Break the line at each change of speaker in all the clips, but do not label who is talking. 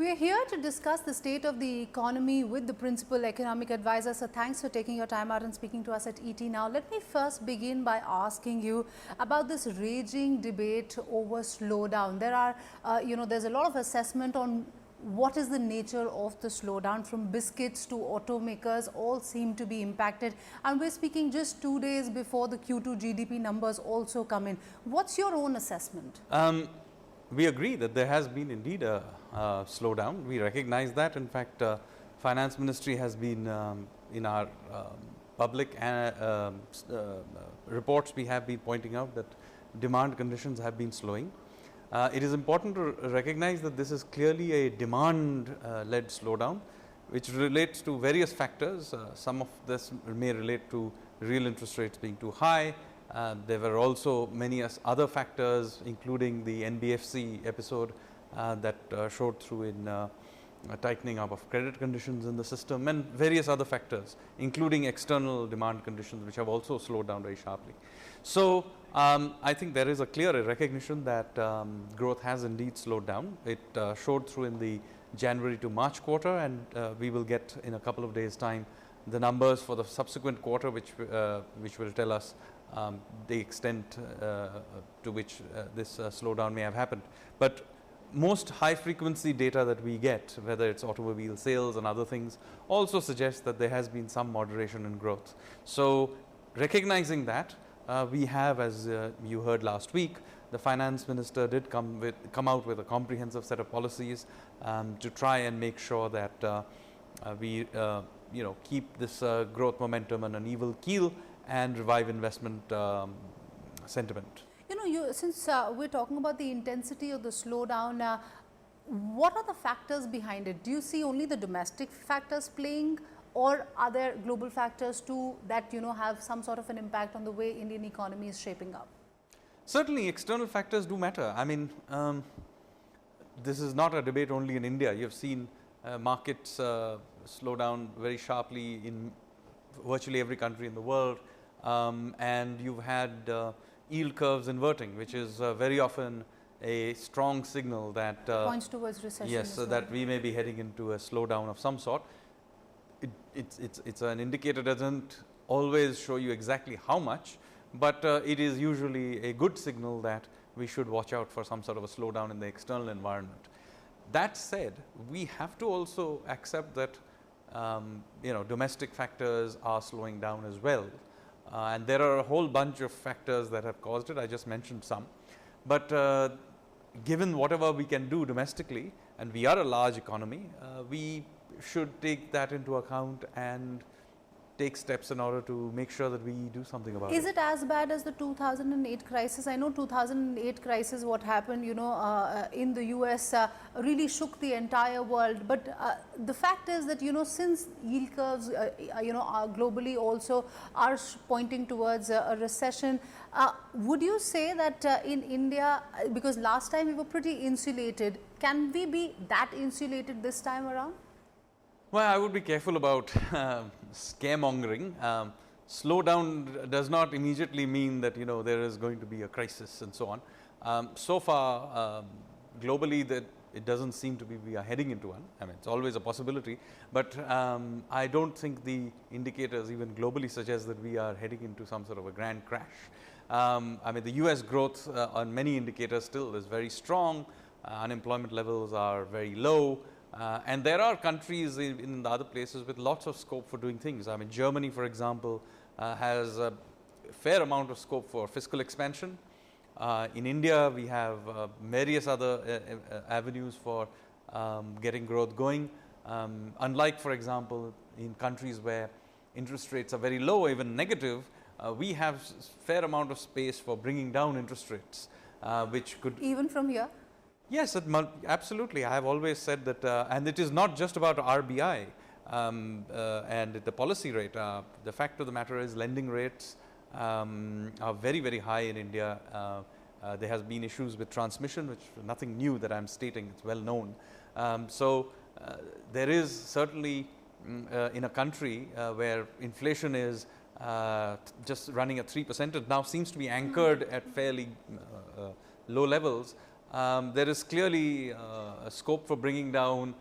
We are here to discuss the state of the economy with the principal economic advisor. So thanks for taking your time out and speaking to us at ET. Now, let me first begin by asking you about this raging debate over slowdown. There are, there's a lot of assessment on what is the nature of the slowdown. From biscuits to automakers, all seem to be impacted. And we're speaking just 2 days before the Q2 GDP numbers also come in. What's your own assessment?
We agree that there has been indeed a slowdown. We recognize that. In fact, Finance Ministry has been in our public reports, we have been pointing out that demand conditions have been slowing. It is important to recognize that this is clearly a demand-led slowdown, which relates to various factors. Some of this may relate to real interest rates being too high. There were also many other factors, including the NBFC episode that showed through in tightening up of credit conditions in the system, and various other factors, including external demand conditions, which have also slowed down very sharply. So, I think there is a clear recognition that growth has indeed slowed down. It showed through in the January to March quarter, and we will get in a couple of days' time the numbers for the subsequent quarter, which will tell us the extent to which this slowdown may have happened. But most high frequency data that we get, whether it's automobile sales and other things, also suggests that there has been some moderation in growth. So, recognizing that, we have, as you heard last week, the finance minister did come out with a comprehensive set of policies to try and make sure that we keep this growth momentum on an even keel and revive investment sentiment.
Since we're talking about the intensity of the slowdown, what are the factors behind it? Do you see only the domestic factors playing, or are there global factors too that have some sort of an impact on the way Indian economy is shaping up?
Certainly, external factors do matter. I mean, this is not a debate only in India. You have seen markets slow down very sharply in virtually every country in the world, and you've had yield curves inverting, which is very often a strong signal that
points towards recession.
Yes, so that we may be heading into a slowdown of some sort. It's an indicator, doesn't always show you exactly how much, but it is usually a good signal that we should watch out for some sort of a slowdown in the external environment. That said, we have to also accept that domestic factors are slowing down as well, and there are a whole bunch of factors that have caused it. I just mentioned some, but given whatever we can do domestically, and we are a large economy, we should take that into account and take steps in order to make sure that we do something about it.
Is it as bad as the 2008 crisis? I know 2008 crisis, what happened, in the US really shook the entire world. But the fact is that, since yield curves, are globally also are pointing towards a recession, would you say that in India, because last time we were pretty insulated, can we be that insulated this time around?
Well, I would be careful about scaremongering. Slowdown does not immediately mean that there is going to be a crisis and so on. So far, globally, that it doesn't seem to be we are heading into one. I mean, it's always a possibility, but I don't think the indicators even globally suggest that we are heading into some sort of a grand crash. I mean, the US growth on many indicators still is very strong. Unemployment levels are very low. And there are countries in the other places with lots of scope for doing things. I mean, Germany, for example, has a fair amount of scope for fiscal expansion. In India, we have various other avenues for getting growth going. Unlike, for example, in countries where interest rates are very low, even negative, we have fair amount of space for bringing down interest rates, which could…
Even from here?
Yes, absolutely. I have always said that, and it is not just about RBI and the policy rate. The fact of the matter is lending rates are very, very high in India. There has been issues with transmission, which is nothing new that I am stating, it's well known. So, there is certainly in a country where inflation is just running at 3%, it now seems to be anchored at fairly low levels. there is clearly a scope for bringing down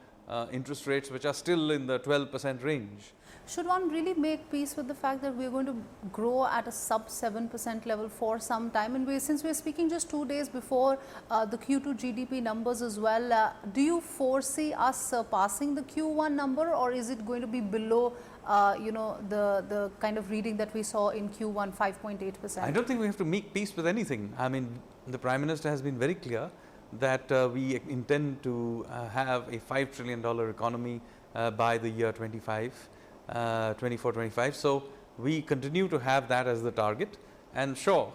interest rates which are still in the 12% range.
Should one really make peace with the fact that we are going to grow at a sub 7% level for some time? And since we are speaking just 2 days before the Q2 GDP numbers as well, do you foresee us surpassing the Q1 number, or is it going to be below the kind of reading that we saw in Q1, 5.8%?
I don't think we have to make peace with anything. I mean, the Prime Minister has been very clear that we intend to have a $5 trillion economy by the year 24-25. So we continue to have that as the target, and sure,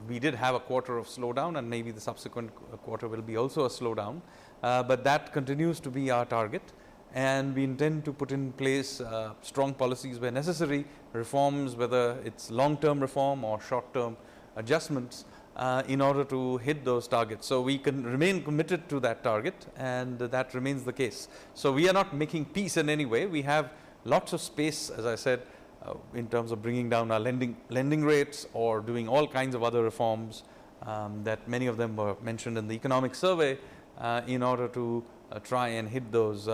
we did have a quarter of slowdown, and maybe the subsequent quarter will be also a slowdown, but that continues to be our target, and we intend to put in place strong policies where necessary, reforms, whether it's long-term reform or short-term adjustments, in order to hit those targets. So we can remain committed to that target, and that remains the case. So we are not making peace in any way. We have lots of space, as I said, in terms of bringing down our lending rates or doing all kinds of other reforms that many of them were mentioned in the economic survey in order to try and hit those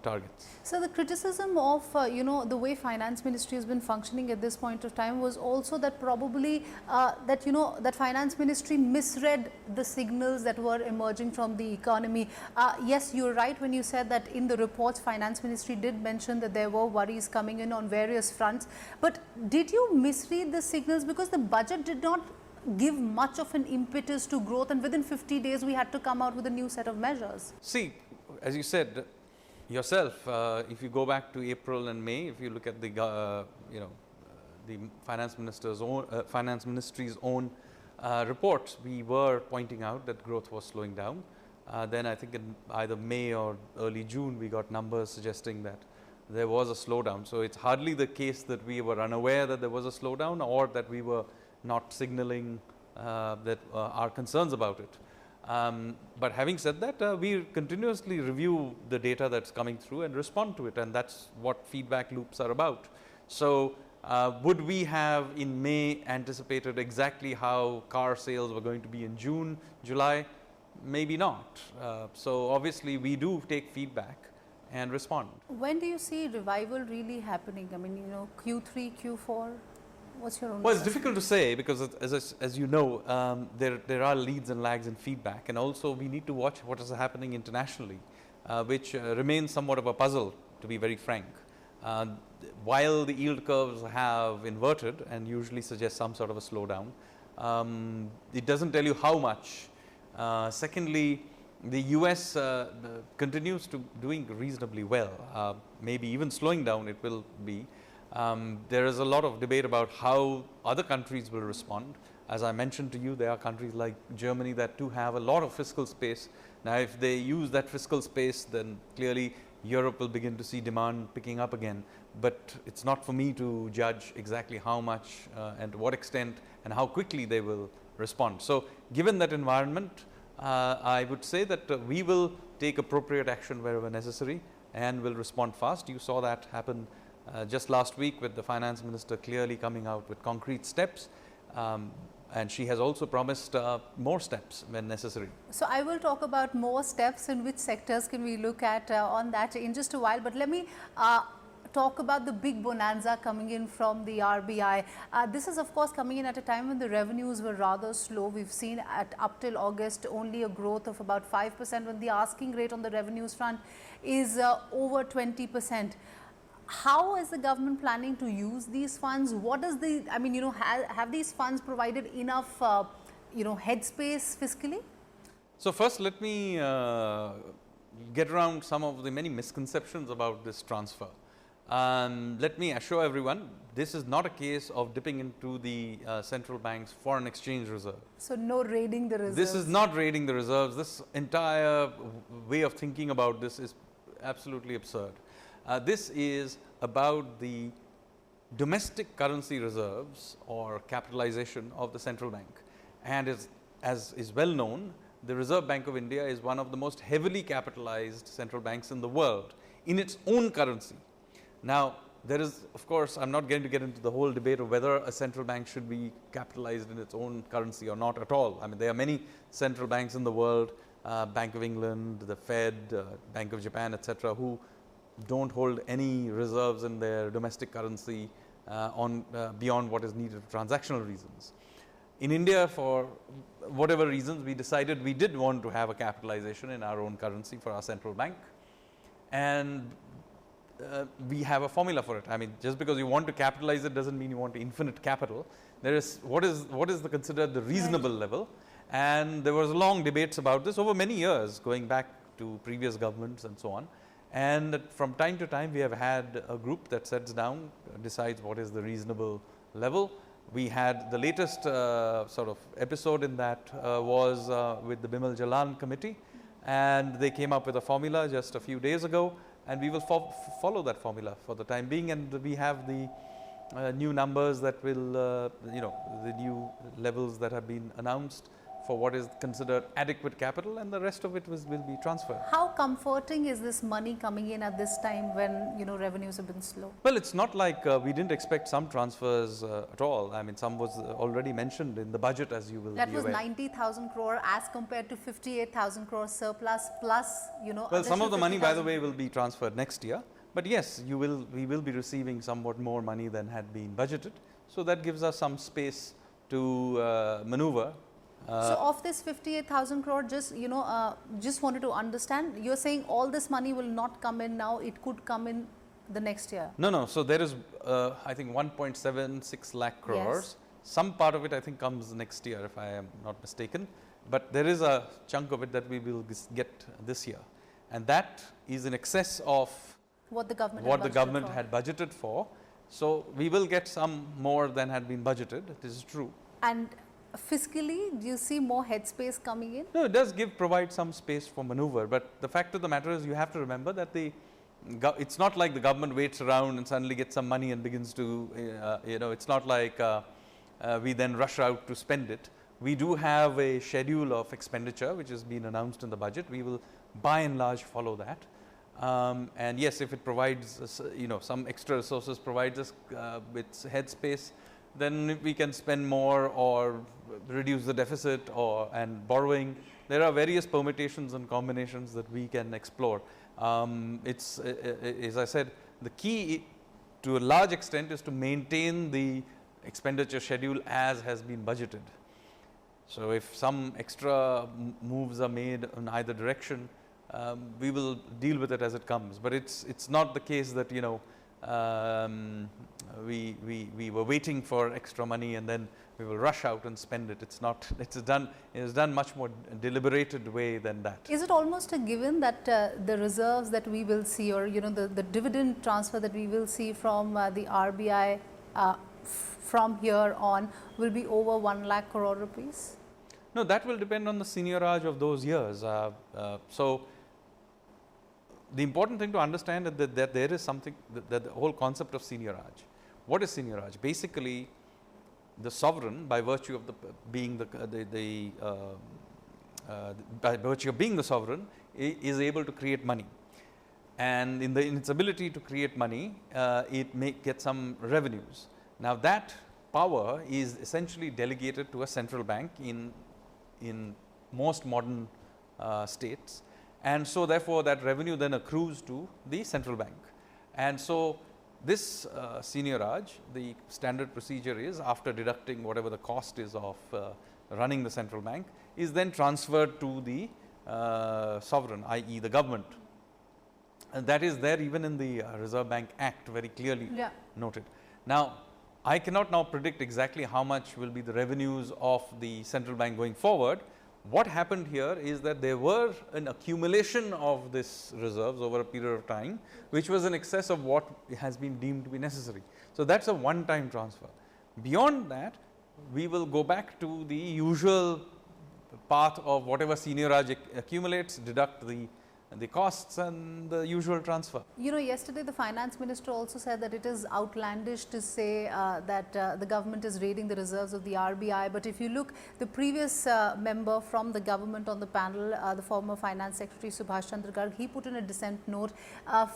targets.
So the criticism of the way Finance Ministry has been functioning at this point of time was also that probably that Finance Ministry misread the signals that were emerging from the economy. Yes, you're right when you said that in the reports Finance Ministry did mention that there were worries coming in on various fronts, but did you misread the signals, because the budget did not give much of an impetus to growth, and within 50 days we had to come out with a new set of measures?
See, as you said yourself, if you go back to April and May, if you look at the the Finance Ministry's own reports, we were pointing out that growth was slowing down. Then I think in either May or early June we got numbers suggesting that there was a slowdown. So it's hardly the case that we were unaware that there was a slowdown, or that we were not signaling that our concerns about it. But having said that, we continuously review the data that's coming through and respond to it, and that's what feedback loops are about. So would we have in May anticipated exactly how car sales were going to be in June, July? Maybe not. So obviously we do take feedback and respond.
When do you see revival really happening? I mean, Q3, Q4? What's your own?
Well, it's difficult to say, because as you know, there are leads and lags in feedback, and also we need to watch what is happening internationally, which remains somewhat of a puzzle, to be very frank. While the yield curves have inverted and usually suggest some sort of a slowdown, it doesn't tell you how much. Secondly, the US continues to doing reasonably well, maybe even slowing down it will be. There is a lot of debate about how other countries will respond. As I mentioned to you, there are countries like Germany that do have a lot of fiscal space. Now, if they use that fiscal space, then clearly Europe will begin to see demand picking up again. But it's not for me to judge exactly how much and to what extent and how quickly they will respond. So given that environment, I would say that we will take appropriate action wherever necessary and will respond fast. You saw that happen just last week with the Finance Minister clearly coming out with concrete steps, and she has also promised more steps when necessary.
So I will talk about more steps and which sectors can we look at on that in just a while, but let me talk about the big bonanza coming in from the RBI. This is of course coming in at a time when the revenues were rather slow. We've seen up till August only a growth of about 5%, when the asking rate on the revenues front is over 20%. How is the government planning to use these funds? What is the, I mean, have these funds provided enough, headspace fiscally?
So first, let me get around some of the many misconceptions about this transfer. Let me assure everyone, this is not a case of dipping into the central bank's foreign exchange reserve.
So no raiding the reserves?
This is not raiding the reserves. This entire way of thinking about this is absolutely absurd. This is about the domestic currency reserves or capitalization of the central bank, and as is well known, the Reserve Bank of India is one of the most heavily capitalized central banks in the world in its own currency. Now, there is, of course, I am not going to get into the whole debate of whether a central bank should be capitalized in its own currency or not at all. I mean, there are many central banks in the world, Bank of England, the Fed, Bank of Japan, etc., who don't hold any reserves in their domestic currency beyond what is needed for transactional reasons. In India, for whatever reasons, we decided we did want to have a capitalization in our own currency for our central bank, and we have a formula for it. I mean, just because you want to capitalize it doesn't mean you want infinite capital. There is what is considered the reasonable level, and there was long debates about this over many years, going back to previous governments and so on. And from time to time, we have had a group that sets down, decides what is the reasonable level. We had the latest sort of episode in that was with the Bimal Jalan committee, and they came up with a formula just a few days ago, and we will follow that formula for the time being. And we have the new numbers that will, the new levels that have been announced for what is considered adequate capital, and the rest of it will be transferred.
How comforting is this money coming in at this time when, you know, revenues have been slow?
Well, it's not like we didn't expect some transfers at all. I mean, some was already mentioned in the budget, as you will
that
be
was
aware.
90,000 crore as compared to 58,000 crore surplus plus, you know.
Well, some of the money, by the way, will be transferred next year. But yes, we will be receiving somewhat more money than had been budgeted. So that gives us some space to maneuver.
So of this 58,000 crore, just, you know, just wanted to understand, you're saying all this money will not come in now, it could come in the next year?
No. So there is, I think, 1.76 lakh crores.
Yes.
Some part of it, I think, comes next year, if I am not mistaken. But there is a chunk of it that we will get this year. And that is in excess of
what the government
had budgeted for. So we will get some more than had been budgeted. This is true.
And fiscally, do you see more headspace coming in?
No, it does provide some space for maneuver, but the fact of the matter is, you have to remember that it's not like the government waits around and suddenly gets some money and begins to, it's not like we then rush out to spend it. We do have a schedule of expenditure which has been announced in the budget. We will by and large follow that. And yes, if it provides, some extra resources, provides us with headspace, then we can spend more or reduce the deficit and borrowing. There are various permutations and combinations that we can explore. It's as I said, the key to a large extent is to maintain the expenditure schedule as has been budgeted. So if some extra moves are made in either direction, we will deal with it as it comes. But it's not the case that, we were waiting for extra money and then we will rush out and spend it. It's not. It is done much more deliberated way than that.
Is it almost a given that the reserves that we will see, or the dividend transfer that we will see from the RBI from here on will be over 1 lakh crore rupees?
No, that will depend on the seniorage of those years. So the important thing to understand is that there is something, that the whole concept of seniorage. What is seniorage? Basically, the sovereign, by virtue of being the sovereign, is able to create money, and in its ability to create money, it may get some revenues. Now that power is essentially delegated to a central bank in most modern states. And so therefore, that revenue then accrues to the central bank. And so this seniorage, the standard procedure is, after deducting whatever the cost is of running the central bank, is then transferred to the sovereign, i.e. the government. And that is there even in the Reserve Bank Act, very clearly noted. Now, I cannot now predict exactly how much will be the revenues of the central bank going forward. What happened here is that there were an accumulation of this reserves over a period of time, which was in excess of what has been deemed to be necessary. So that's a one-time transfer. Beyond that, we will go back to the usual path of whatever seniorage accumulates, deduct the the costs and the usual transfer.
You know, yesterday the finance minister also said that it is outlandish to say that the government is raiding the reserves of the RBI. But if you look, the previous member from the government on the panel, the former finance secretary Subhash Chandra Garg, he put in a dissent note.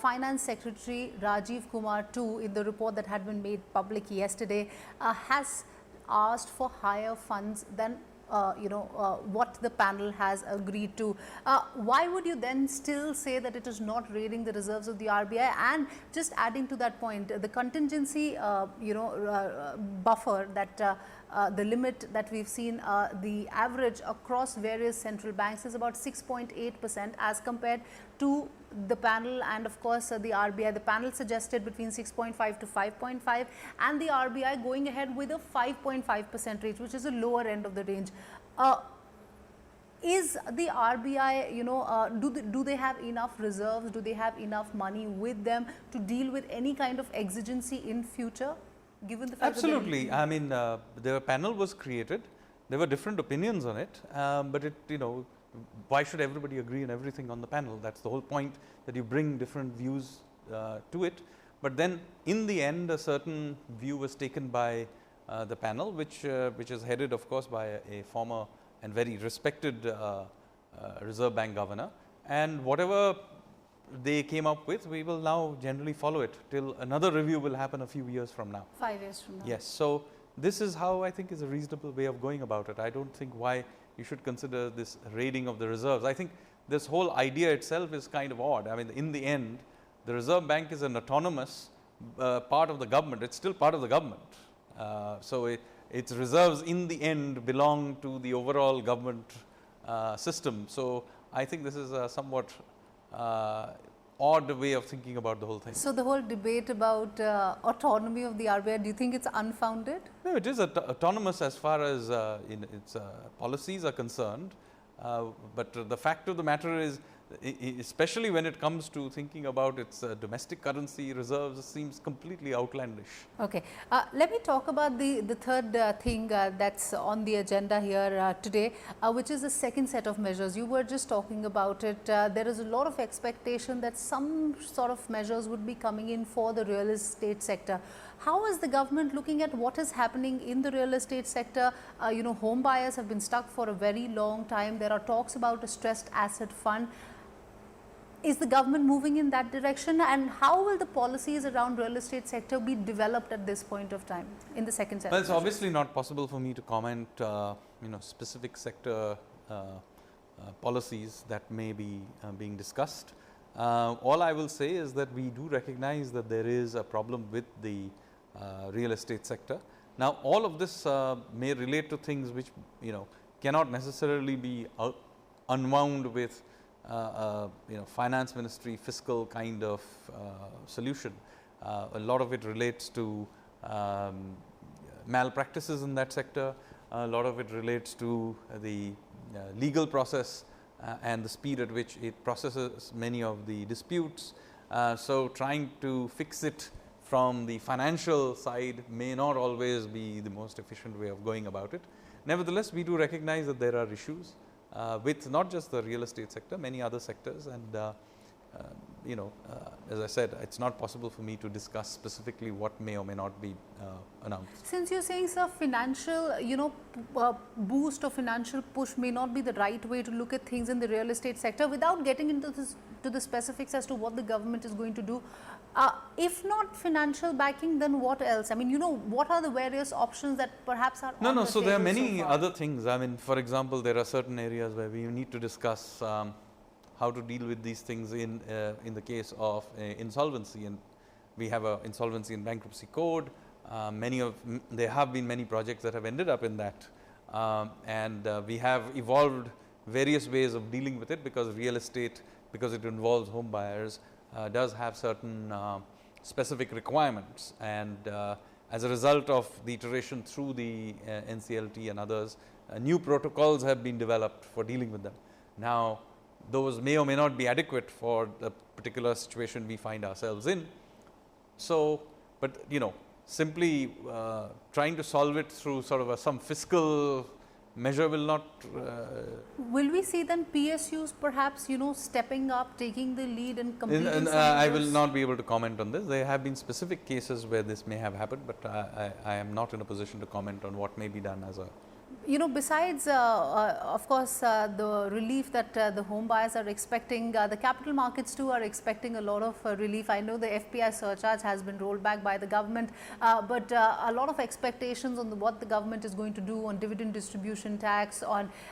Finance secretary Rajiv Kumar too, in the report that had been made public yesterday, has asked for higher funds than what the panel has agreed to. Why would you then still say that it is not raiding the reserves of the RBI? And just adding to that point, the contingency, buffer that the limit that we've seen, the average across various central banks is about 6.8% as compared to the panel and of course the RBI. The panel suggested between 6.5 to 5.5 and the RBI going ahead with a 5.5% rate, which is a lower end of the range. Is the RBI, do they have enough reserves? Do they have enough money with them to deal with any kind of exigency in future? Given the fact
absolutely. I mean, the panel was created. There were different opinions on it, but it, why should everybody agree on everything on the panel? That's the whole point, that you bring different views to it. But then, in the end, a certain view was taken by the panel, which is headed, of course, by a former and very respected Reserve Bank governor. And whatever they came up with, we will now generally follow it till another review will happen a few years from now.
5 years from now.
Yes. So, this is how I think is a reasonable way of going about it. I don't think why you should consider this raiding of the reserves. I think this whole idea itself is kind of odd. I mean, in the end, the Reserve Bank is an autonomous part of the government. It's still part of the government. So, its reserves in the end belong to the overall government system. So, I think this is a somewhat odd way of thinking about the whole thing.
So, the whole debate about autonomy of the RBI, do you think it's unfounded?
No, it is autonomous as far as its policies are concerned, but the fact of the matter is, especially when it comes to thinking about its domestic currency reserves, seems completely outlandish.
Okay. Let me talk about the third thing that's on the agenda here today, which is the second set of measures. You were just talking about it. There is a lot of expectation that some sort of measures would be coming in for the real estate sector. How is the government looking at what is happening in the real estate sector? Home buyers have been stuck for a very long time. There are talks about a stressed asset fund. Is the government moving in that direction, and how will the policies around real estate sector be developed at this point of time in the second set?
Well, it's obviously not possible for me to comment, specific sector policies that may be being discussed. All I will say is that we do recognize that there is a problem with the real estate sector. Now, all of this may relate to things which cannot necessarily be unwound with finance ministry fiscal kind of solution. A lot of it relates to malpractices in that sector. A lot of it relates to the legal process and the speed at which it processes many of the disputes. So, trying to fix it from the financial side may not always be the most efficient way of going about it. Nevertheless, we do recognize that there are issues with not just the real estate sector, many other sectors, and as I said, it's not possible for me to discuss specifically what may or may not be announced.
Since you're saying, sir, financial, boost or financial push may not be the right way to look at things in the real estate sector, without getting into the specifics as to what the government is going to do. If not financial backing, then what else? I mean, what are the various options that perhaps are on the
so there are
table
many
so far?
other things. I mean, for example, there are certain areas where we need to discuss how to deal with these things in the case of insolvency, and we have a insolvency and bankruptcy code. There have been many projects that have ended up in that, and we have evolved various ways of dealing with it, because real estate, because it involves home buyers, does have certain specific requirements, and as a result of the iteration through the NCLT and others, new protocols have been developed for dealing with them. Now, those may or may not be adequate for the particular situation we find ourselves in. So, but simply trying to solve it through sort of some fiscal measure will not.
Will we see then PSUs perhaps, stepping up, taking the lead and completing some
I
of
will
those?
not be able to comment on this. There have been specific cases where this may have happened, but I am not in a position to comment on what may be done as a.
Besides, of course, the relief that the home buyers are expecting, the capital markets too are expecting a lot of relief. I know the FPI surcharge has been rolled back by the government, but a lot of expectations on what the government is going to do on dividend distribution tax,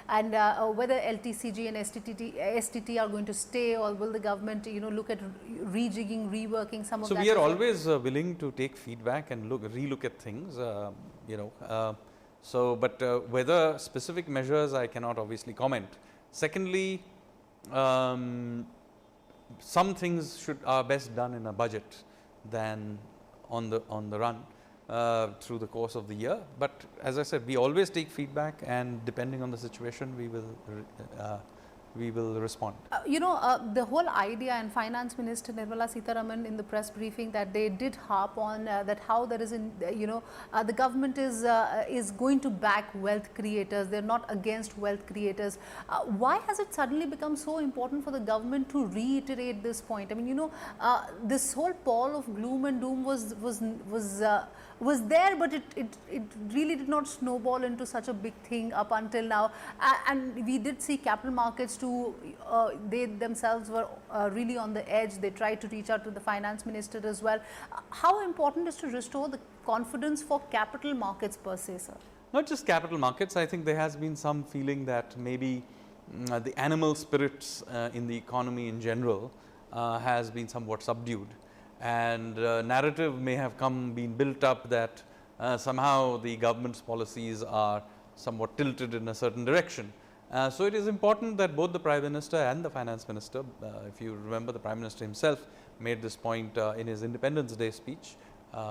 and whether LTCG and STT are going to stay, or will the government, look at rejigging, reworking some of that.
So we are always willing to take feedback and relook at things. But whether specific measures, I cannot obviously comment. Secondly, some things are best done in a budget than on the run through the course of the year. But as I said, we always take feedback, and depending on the situation, we will respond.
The whole idea, and Finance Minister Nirmala Sitharaman in the press briefing that they did harp on that how there is the government is going to back wealth creators. They're not against wealth creators. Why has it suddenly become so important for the government to reiterate this point? I mean, this whole pall of gloom and doom was there, but it really did not snowball into such a big thing up until now. And we did see capital markets they themselves were really on the edge. They tried to reach out to the finance minister as well. How important is to restore the confidence for capital markets per se, sir?
Not just capital markets. I think there has been some feeling that maybe the animal spirits in the economy in general has been somewhat subdued, and narrative may have been built up that somehow the government's policies are somewhat tilted in a certain direction. So it is important that both the Prime Minister and the Finance Minister, if you remember, the Prime Minister himself made this point in his Independence Day speech.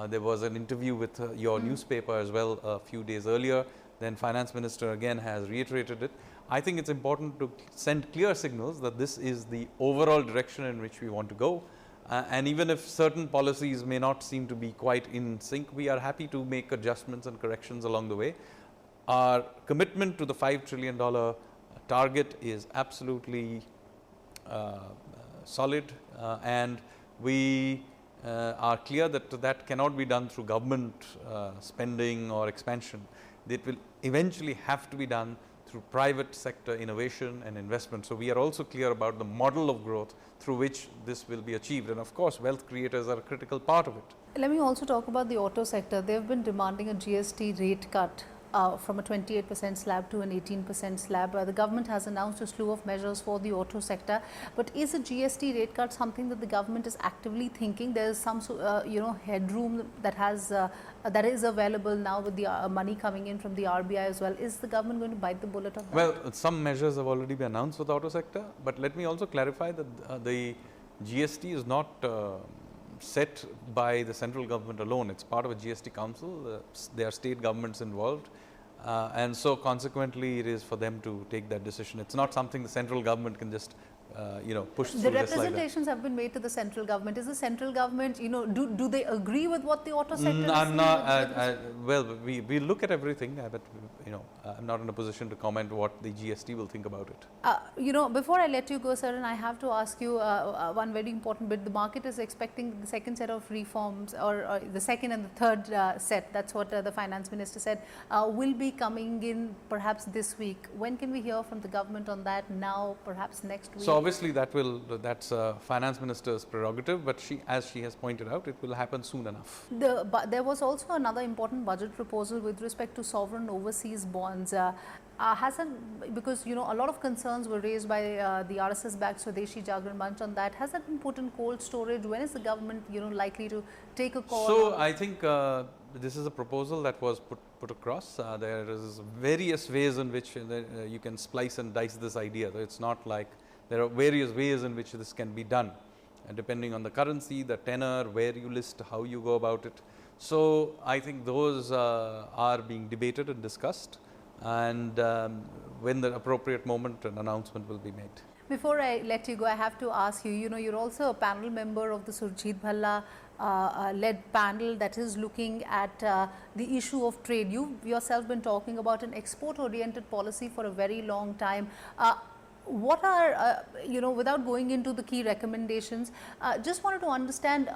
There was an interview with your newspaper as well a few days earlier. Then Finance Minister again has reiterated it. I think it's important to send clear signals that this is the overall direction in which we want to go. And even if certain policies may not seem to be quite in sync, we are happy to make adjustments and corrections along the way. Our commitment to the $5 trillion target is absolutely solid, and we are clear that that cannot be done through government spending or expansion. It will eventually have to be done through private sector innovation and investment. So we are also clear about the model of growth through which this will be achieved, and of course wealth creators are a critical part of it.
Let me also talk about the auto sector. They have been demanding a GST rate cut from a 28% slab to an 18% slab. The government has announced a slew of measures for the auto sector, but is a GST rate cut something that the government is actively thinking? There is some headroom that is available now with the money coming in from the RBI as well. Is the government going to bite the bullet on that?
Well, some measures have already been announced for the auto sector, but let me also clarify that the GST is not set by the central government alone. It's part of a GST council. There are state governments involved, and so consequently it is for them to take that decision. It's not something the central government can just push through.
The representations have been made to the central government. Is the central government, do they agree with what the auto sector is
I'm not. Well, we look at everything, but I'm not in a position to comment what the GST will think about it.
Before I let you go, sir, and I have to ask you one very important bit. The market is expecting the second set of reforms, or the second and the third set. That's what the finance minister said will be coming in perhaps this week. When can we hear from the government on that? Now, perhaps next week?
So obviously that's finance minister's prerogative, but as she has pointed out, it will happen soon enough.
There was also another important budget proposal with respect to sovereign overseas bonds. Because a lot of concerns were raised by the RSS-backed Swadeshi Jagran Manch on that. Has that been put in cold storage? When is the government likely to take a call?
So I think this is a proposal that was put across. There is various ways in which you can splice and dice this idea. It's not like there are various ways in which this can be done, and depending on the currency, the tenor, where you list, how you go about it. So I think those are being debated and discussed, and when the appropriate moment, an announcement will be made.
Before I let you go, I have to ask you, you're also a panel member of the Surjit Bhalla led panel that is looking at the issue of trade. You've yourself been talking about an export-oriented policy for a very long time. What are, without going into the key recommendations, just wanted to understand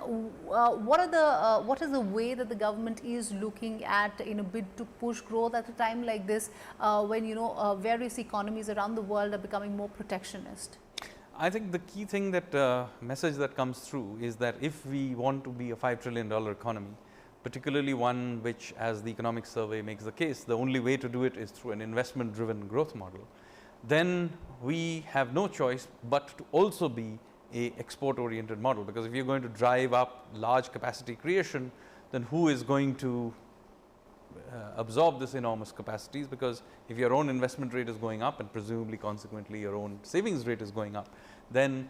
what is the way that the government is looking at in a bid to push growth at a time like this, when various economies around the world are becoming more protectionist?
I think the key thing that message that comes through is that if we want to be a $5 trillion economy, particularly one which, as the economic survey makes the case, the only way to do it is through an investment driven growth model, then we have no choice but to also be a export oriented model, because if you're going to drive up large capacity creation, then who is going to absorb this enormous capacities? Because if your own investment rate is going up and presumably consequently your own savings rate is going up, then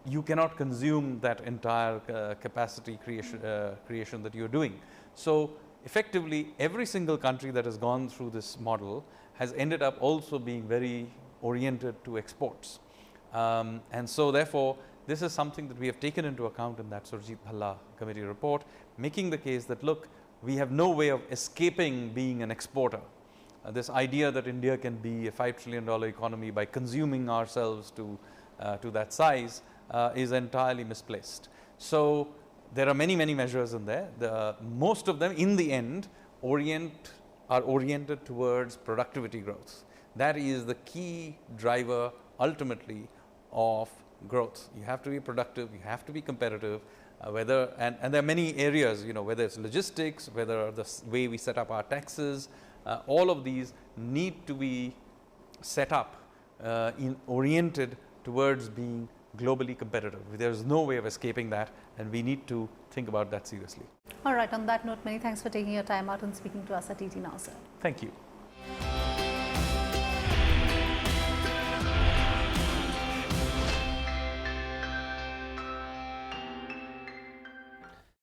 you cannot consume that entire capacity creation that you're doing. So effectively every single country that has gone through this model has ended up also being very oriented to exports. And so therefore, this is something that we have taken into account in that Ruchi Bhatia committee report, making the case that, look, we have no way of escaping being an exporter. This idea that India can be a $5 trillion economy by consuming ourselves to that size is entirely misplaced. So there are many measures in there. Most of them in the end are oriented towards productivity growth. That is the key driver ultimately of growth. You have to be productive, you have to be competitive, and there are many areas, whether it's logistics, whether the way we set up our taxes, all of these need to be set up oriented towards being globally competitive. There is no way of escaping that, and we need to think about that seriously.
All right, on that note, many thanks for taking your time out and speaking to us at ET Now, sir.
Thank you.